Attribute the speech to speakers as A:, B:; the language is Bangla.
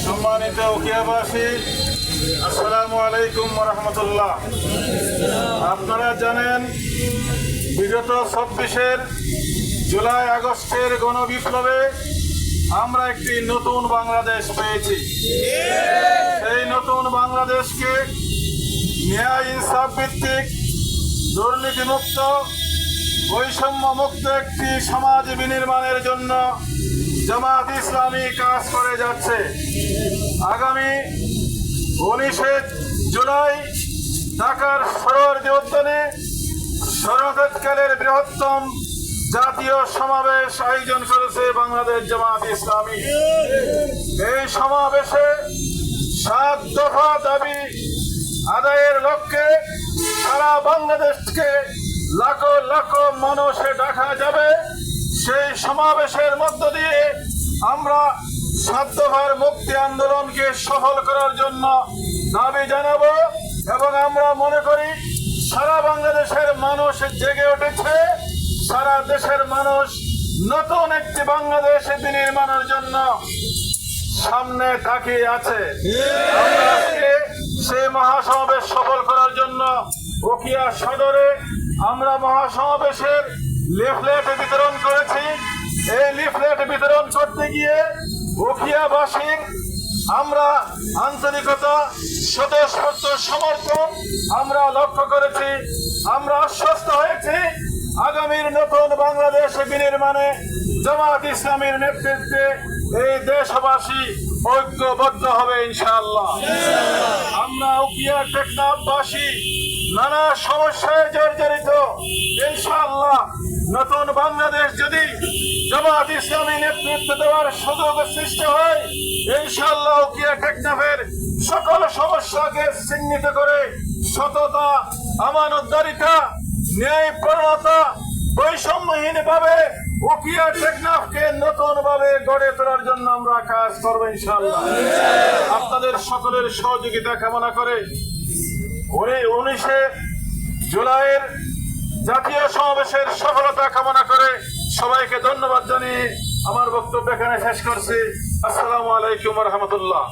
A: সম্মানিত উকিয়াবাসী, আসসালামু আলাইকুম ওয়া রাহমাতুল্লাহ। আপনারা জানেন, বিগত ২৬ জুলাই আগস্টের গণবিপ্লবে আমরা একটি নতুন বাংলাদেশ পেয়েছি। সেই নতুন বাংলাদেশকে ন্যায় ইনসাফ ভিত্তিক, দুর্নীতিমুক্ত, বৈষম্য মুক্ত একটি সমাজ বিনির্মাণের জন্য জামাত ইসলামী কাজ করে যাচ্ছে। আগামী ১৯শে জুলাই ঢাকার সরোয়ার্দী উদ্যানে শরৎকালের বৃহত্তম জাতীয় সমাবেশ আয়োজন করেছে বাংলাদেশ জামাত ইসলামী। এই সমাবেশে ৭ দফা দাবি আদায়ের লক্ষ্যে সারা বাংলাদেশকে লাখো লাখো মানুষে ডাকা যাবে। সেই সমাবেশের মধ্য দিয়ে আমরা ৭ দফার মুক্তি আন্দোলনকে সফল করার জন্য দাবি জানাবো এবং আমরা মনে করি সারা বাংলাদেশের মানুষ জেগে উঠেছে। সারা দেশের মানুষ নতুন একটি বাংলাদেশ বিনির্মাণের জন্য সামনে তাকিয়ে আছে। আমরা আজকে সেই মহাসমাবেশ সফল করার জন্য উখিয়া সদরে আমরা মহাসমাবেশের লিফলেট বিতরণ করেছি। এই লিফলেট বিতরণ করতে গিয়ে উখিয়াবাসীর আমরা আন্তরিকতা, স্বতঃস্ফূর্ত সমর্থন আমরা লক্ষ্য করেছি। আমরা আশ্বস্ত হয়েছি আগামীর নতুন বাংলাদেশ বিনির্মাণে জামাত ইসলামীর নেতৃত্বে এই দেশবাসী ঐক্যবদ্ধ হবে ইনশাআল্লাহ। আমরা উখিয়া টেকনাফবাসী নানা সমস্যায় জর্জরিত। ইনশাআল্লাহ নতুন বাংলাদেশ যদি জামাত ইসলামী নেতৃত্ব দেওয়ার সুযোগ সৃষ্টি হয়, ইনশাআল্লাহ উখিয়া টেকনাফের সকল সমস্যাকে চিহ্নিত করে সততা, আমানতদারিতা, ন্যায়পরায়ণতা, বৈষম্যহীন ভাবে উখিয়া টেকনাফকে নতুন ভাবে গড়ে তোলার জন্য আমরা কাজ করবো ইনশাআল্লাহ। আপনাদের সকলের সহযোগিতা কামনা করে ১৯শে জুলাইয়ের জাতীয় সমাবেশের সফলতা কামনা করে সবাইকে ধন্যবাদ জানিয়ে আমার বক্তব্য এখানে শেষ করছি। আসসালামু আলাইকুম ওয়া রাহমাতুল্লাহ।